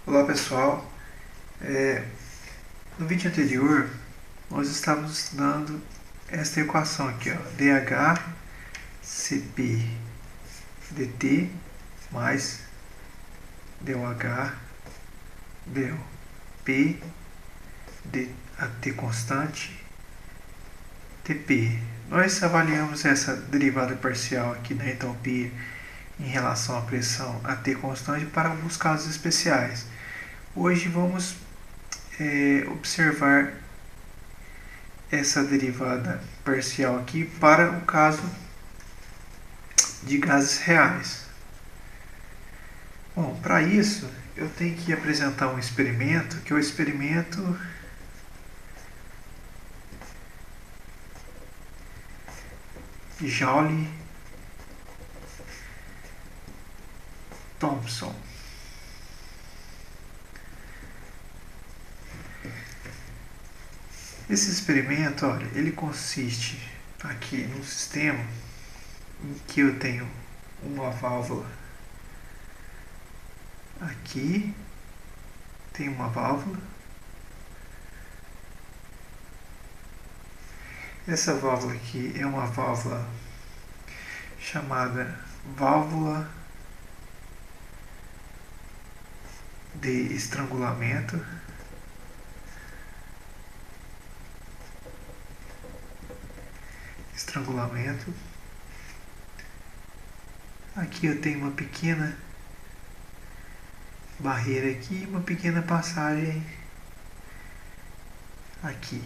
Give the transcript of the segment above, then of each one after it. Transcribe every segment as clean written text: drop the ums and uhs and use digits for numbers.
Olá pessoal, no vídeo anterior nós estávamos estudando esta equação aqui, ó, dHCp dt mais ΔH ΔP a t constante Tp. Nós avaliamos essa derivada parcial aqui da entalpia em relação à pressão a t constante para alguns casos especiais. Hoje vamos observar essa derivada parcial aqui para o caso de gases reais. Bom, para isso eu tenho que apresentar um experimento, que é o experimento Joule-Thomson. Esse experimento, olha, ele consiste aqui num sistema em que eu tenho uma válvula aqui, tem uma válvula. Essa válvula aqui é uma válvula chamada válvula de estrangulamento. Aqui eu tenho uma pequena barreira aqui, uma pequena passagem aqui.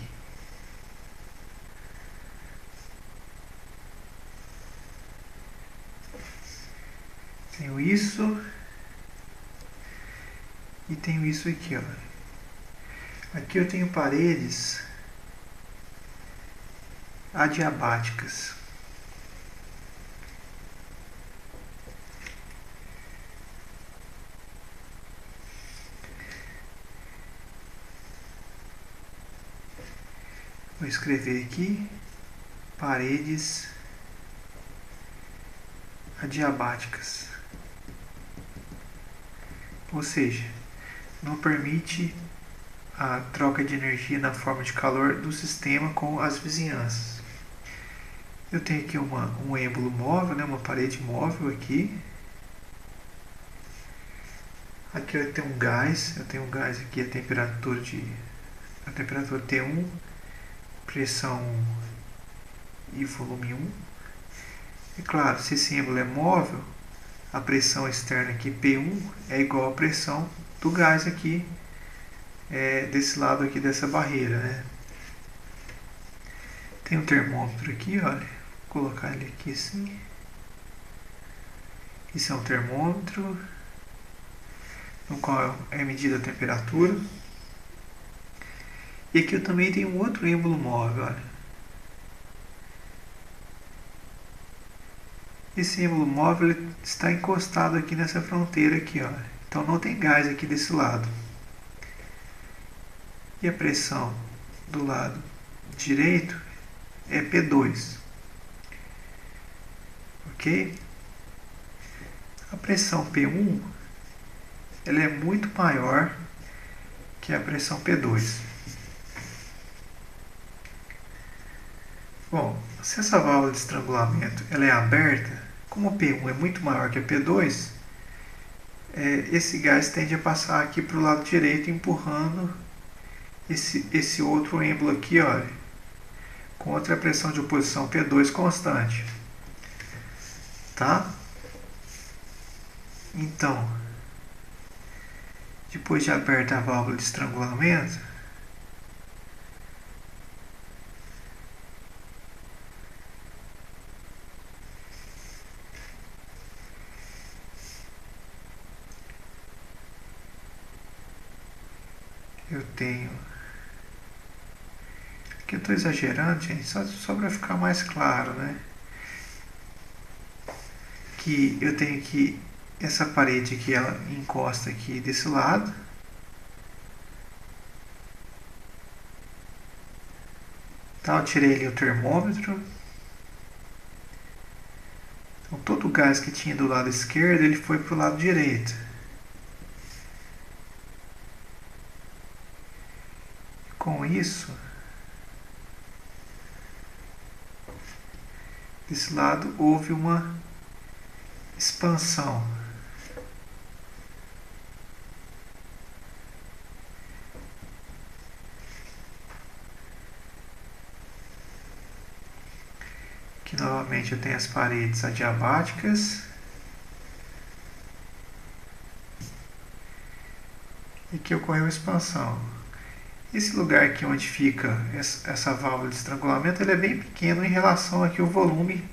Tenho isso e tenho isso aqui, ó. Aqui eu tenho paredes adiabáticas. Vou escrever aqui paredes adiabáticas. Ou seja, não permite a troca de energia na forma de calor do sistema com as vizinhanças. Eu tenho aqui um êmbolo móvel, né, uma parede móvel aqui. Aqui eu tenho um gás aqui, a temperatura T1, pressão e volume 1. E claro, se esse êmbolo é móvel, a pressão externa aqui, P1, é igual à pressão do gás aqui, desse lado aqui dessa barreira, né? Tem um termômetro aqui, olha, vou colocar ele aqui assim. Isso é um termômetro, no qual é medida a temperatura. E aqui eu também tenho um outro êmbolo móvel, olha. Esse êmbolo móvel está encostado aqui nessa fronteira aqui, ó. Então não tem gás aqui desse lado. E a pressão do lado direito é P2. Ok? A pressão P1 ela é muito maior que a pressão P2. Bom, se essa válvula de estrangulamento ela é aberta, como a P1 é muito maior que a P2, esse gás tende a passar aqui para o lado direito, empurrando esse outro êmbolo aqui, olha, contra a pressão de oposição P2 constante. Tá? Então, depois de aberta a válvula de estrangulamento, eu tenho... Aqui eu estou exagerando, gente, só para ficar mais claro, né? Que eu tenho aqui essa parede aqui, ela encosta aqui desse lado. Tá, eu tirei ali o termômetro. Então todo o gás que tinha do lado esquerdo, ele foi para o lado direito. Com isso, desse lado houve uma expansão. Aqui novamente eu tenho as paredes adiabáticas. E aqui ocorreu a expansão. Esse lugar aqui onde fica essa válvula de estrangulamento, ele é bem pequeno em relação aqui ao volume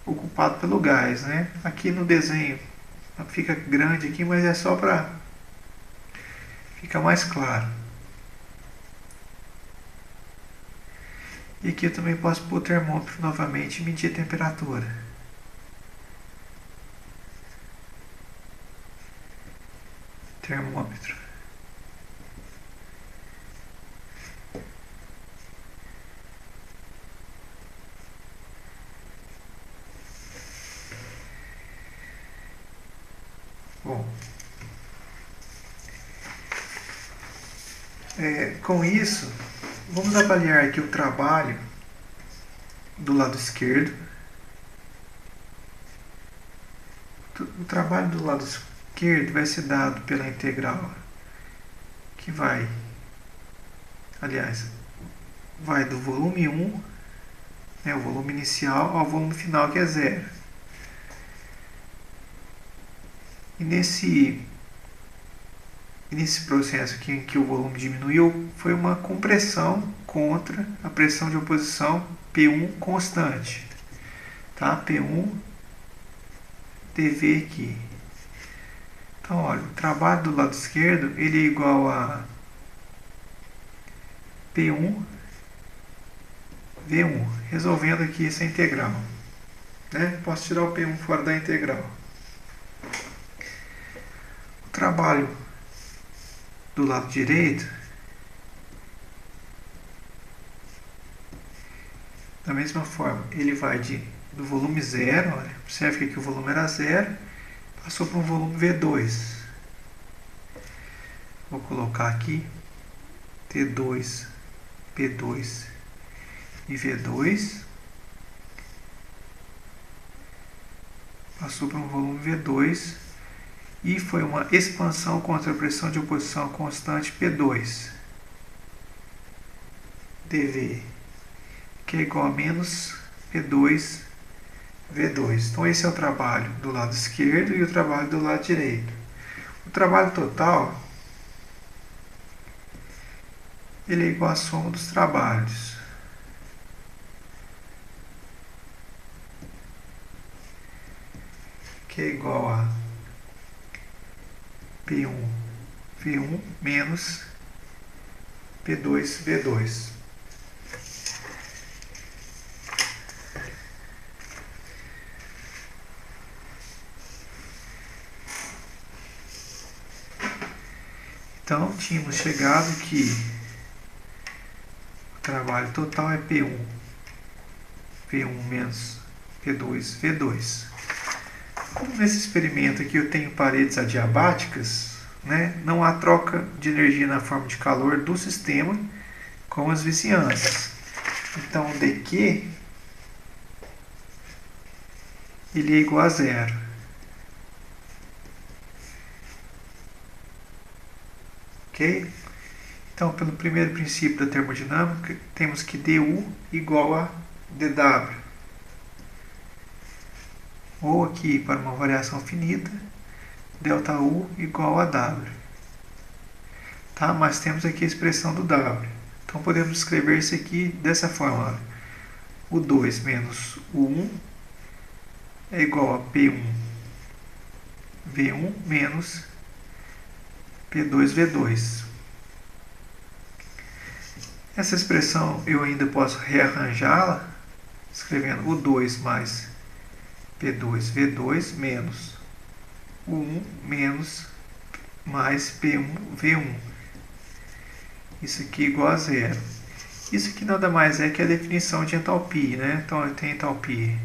ocupado pelo gás, né? Aqui no desenho fica grande aqui, mas é só para ficar mais claro. E aqui eu também posso pôr o termômetro novamente e medir a temperatura. Termômetro. Bom, com isso, vamos avaliar aqui o trabalho do lado esquerdo. O trabalho do lado esquerdo vai ser dado pela integral que vai, aliás, vai do volume 1, né, o volume inicial, ao volume final, que é 0. E nesse processo aqui em que o volume diminuiu, foi uma compressão contra a pressão de oposição P1 constante. Tá? P1 dV aqui. Então, olha, o trabalho do lado esquerdo ele é igual a P1 V1, resolvendo aqui essa integral. Né? Posso tirar o P1 fora da integral. O trabalho do lado direito, da mesma forma, ele vai do volume 0, olha, observe que aqui o volume era 0, passou para um volume V2. Vou colocar aqui T2, P2 e V2. Passou para um volume V2 e foi uma expansão contra a pressão de oposição constante P2 dV, que é igual a menos P2 V2. Então esse é o trabalho do lado esquerdo e o trabalho do lado direito. O trabalho total ele é igual à soma dos trabalhos. Que é igual a P1 V1 menos P2 V2. Então, tínhamos chegado que o trabalho total é P1 V1 menos P2 V2. Como nesse experimento aqui eu tenho paredes adiabáticas, né, não há troca de energia na forma de calor do sistema com as vizinhanças. Então, o dQ ele é igual a 0. Ok? Então, pelo primeiro princípio da termodinâmica, temos que dU igual a dW. Ou aqui, para uma variação finita, ΔU igual a W. Tá? Mas temos aqui a expressão do W. Então podemos escrever isso aqui dessa forma. Olha. O 2 menos o 1 é igual a P1 V1 menos P2 V2. Essa expressão eu ainda posso rearranjá-la escrevendo o 2 mais P2 V2 menos o 1 menos mais P1 V1. Isso aqui é igual a 0. Isso aqui nada mais é que a definição de entalpia, né? Então eu tenho entalpia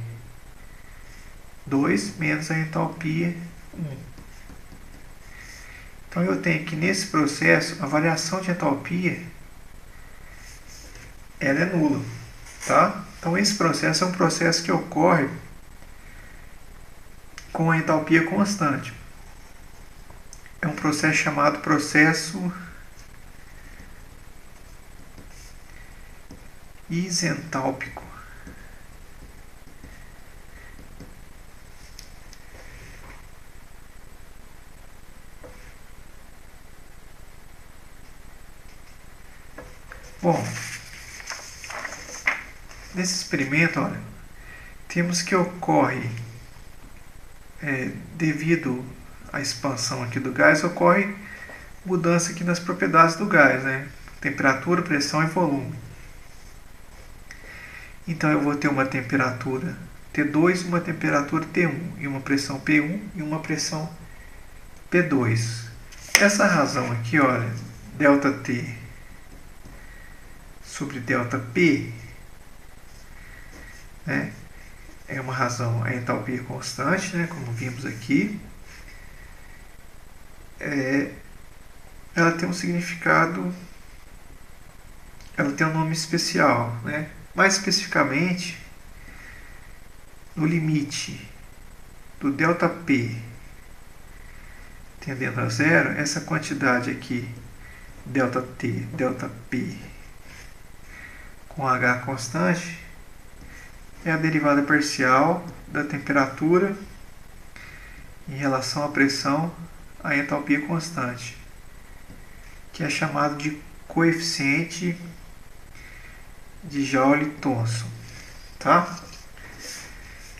2 menos a entalpia 1. Então eu tenho que nesse processo a variação de entalpia ela é nula, tá? Então esse processo é um processo que ocorre com a entalpia constante. É um processo chamado processo isentálpico. Bom, nesse experimento, olha, temos que ocorre, devido à expansão aqui do gás, ocorre mudança aqui nas propriedades do gás, né? Temperatura, pressão e volume. Então eu vou ter uma temperatura T2, uma temperatura T1, e uma pressão P1 e uma pressão P2. Essa razão aqui, olha, ΔT sobre ΔP, né, é uma razão, a entalpia constante, né, como vimos aqui. Ela tem um significado, ela tem um nome especial, né? Mais especificamente, no limite do ΔP tendendo a zero, essa quantidade aqui, ΔT, ΔP, com H constante, é a derivada parcial da temperatura em relação à pressão, a entalpia constante, que é chamado de coeficiente de Joule-Thomson, tá?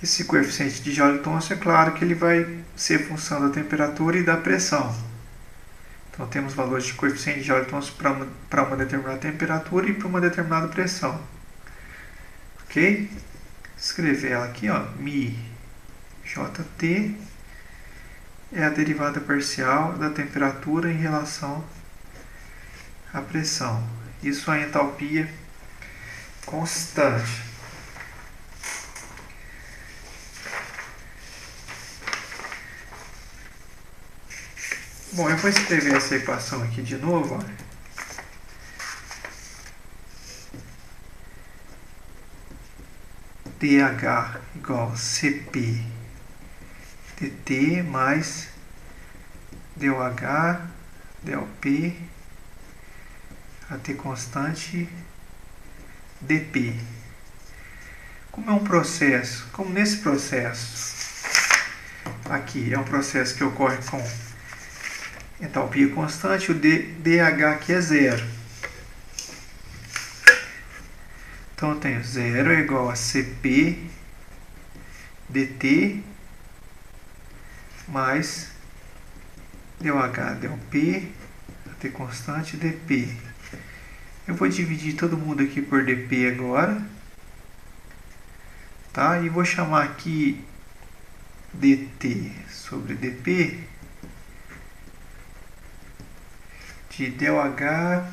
Esse coeficiente de Joule-Thomson, é claro que ele vai ser função da temperatura e da pressão. Então temos valores de coeficiente de Joule-Thomson para uma determinada temperatura e para uma determinada pressão. Ok? Escrever ela aqui, ó, μ Jt é a derivada parcial da temperatura em relação à pressão. Isso é a entalpia constante. Bom, eu vou escrever essa equação aqui de novo. Olha. dH igual a Cp dt mais dOH, dP, a T constante, dP. Como é um processo, como nesse processo aqui é um processo que ocorre com entalpia constante, o dH aqui é zero. Então eu tenho 0 é igual a Cp dt mais dOH, dP, a T constante, dP. Eu vou dividir todo mundo aqui por dP agora, tá? E vou chamar aqui dt sobre dP de dOH,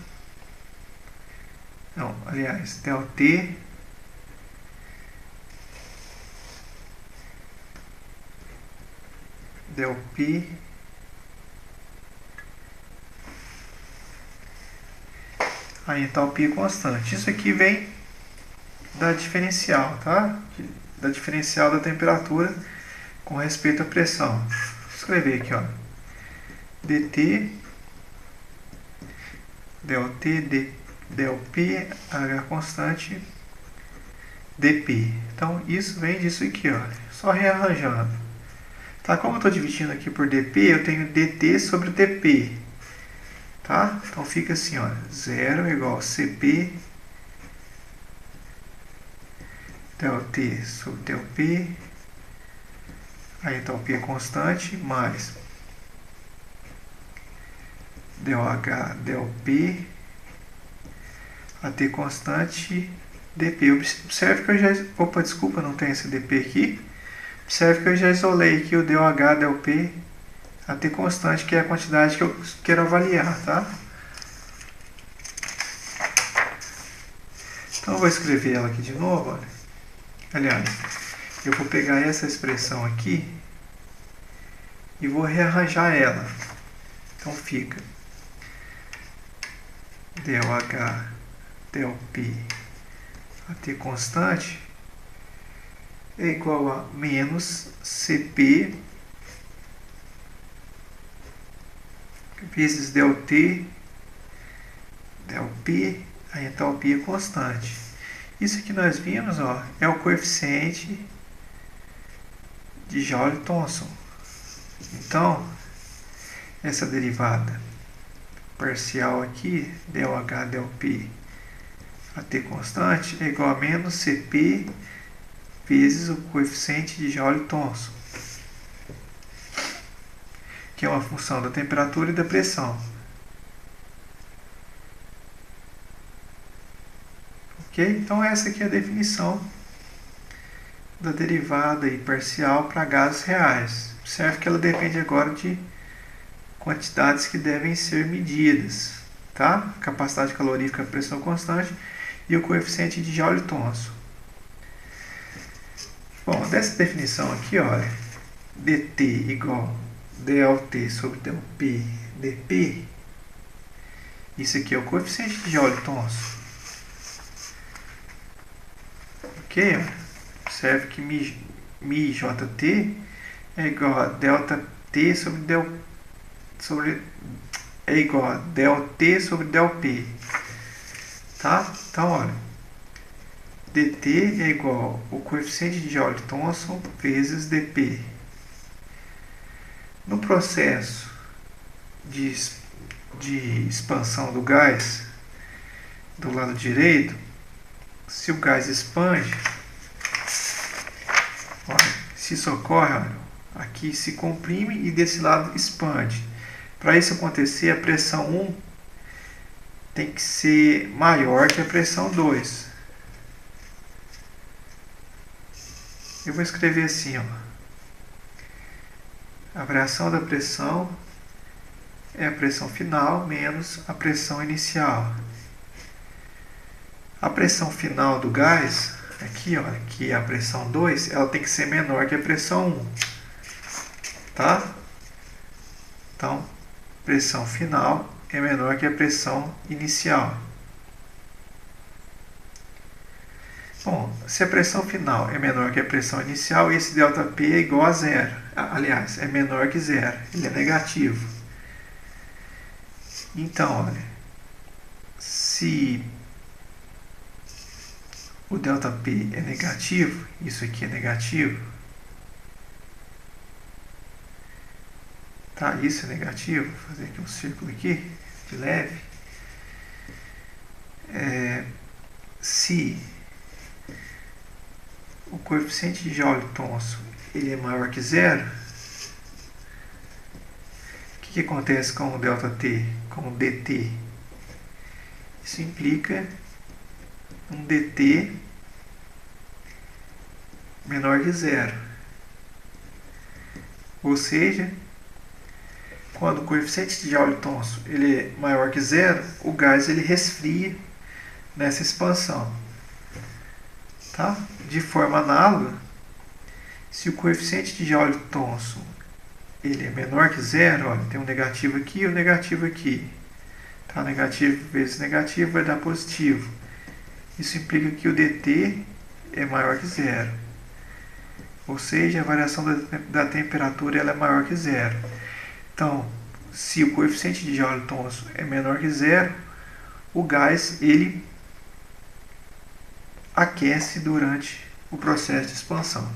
não, aliás, ΔT ΔP a entalpia constante. Isso aqui vem da diferencial, tá? Da diferencial da temperatura com respeito à pressão. Vou escrever aqui, ó, dt ΔT ΔP, H constante, dP. Então isso vem disso aqui, ó, só rearranjando. Tá? Como eu estou dividindo aqui por dP, eu tenho dt sobre dP. Tá? Então fica assim, ó, 0 igual a Cp ΔT sobre ΔP, a entalpia constante, mais dOH, dP, a T constante, dP. Observe que eu já... Opa, desculpa, não tem esse dP aqui. Observe que eu já isolei aqui o dOH, dP, a T constante, que é a quantidade que eu quero avaliar, tá? Então eu vou escrever ela aqui de novo, olha. Aliás, eu vou pegar essa expressão aqui e vou rearranjar ela. Então fica dOH, dP a T constante, é igual a menos Cp vezes ΔT, ΔP, a entalpia constante. Isso que nós vimos, ó, é o coeficiente de Joule-Thomson. Então, essa derivada parcial aqui, ΔH, ΔP, a T constante, é igual a menos Cp vezes o coeficiente de Joule-Thomson, que é uma função da temperatura e da pressão. Ok? Então essa aqui é a definição da derivada e parcial para gases reais. Observe que ela depende agora de quantidades que devem ser medidas, tá? Capacidade calorífica, pressão constante e o coeficiente de Joule-Thomson. Bom, dessa definição aqui, olha, dt igual dLt sobre dP dP, isso aqui é o coeficiente de Joule-Thomson. Ok? Observe que μJt é igual a ΔT é igual a ΔT sobre ΔP. Tá? Então, olha, dt é igual ao coeficiente de Joule-Thomson vezes dP. No processo de expansão do gás, do lado direito, se o gás expande, olha, se isso ocorre, olha, aqui se comprime e desse lado expande. Para isso acontecer, a pressão 1 tem que ser maior que a pressão 2. Eu vou escrever assim, ó. A variação da pressão é a pressão final menos a pressão inicial. A pressão final do gás, aqui, ó, que é a pressão 2, ela tem que ser menor que a pressão 1. Tá? Então, pressão final é menor que a pressão inicial. Bom, se a pressão final é menor que a pressão inicial, esse ΔP é igual a zero. Aliás, é menor que zero. Ele é negativo. Então, olha, se o ΔP é negativo, isso aqui é negativo, tá? Isso é negativo. Vou fazer aqui um círculo aqui, de leve. Se o coeficiente de Joule-Thomson ele é maior que zero, o que acontece com o ΔT, com o dt? Isso implica um dt menor que zero. Ou seja, quando o coeficiente de Joule-Thomson ele é maior que zero, o gás ele resfria nessa expansão. Tá? De forma análoga, se o coeficiente de Joule-Thomson ele é menor que zero, olha, tem um negativo aqui e um negativo aqui. Tá? Negativo vezes negativo vai dar positivo. Isso implica que o dt é maior que zero. Ou seja, a variação da temperatura ela é maior que zero. Então, se o coeficiente de Joule-Thomson é menor que zero, o gás ele aquece durante o processo de expansão.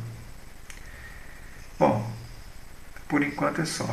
Bom, por enquanto é só.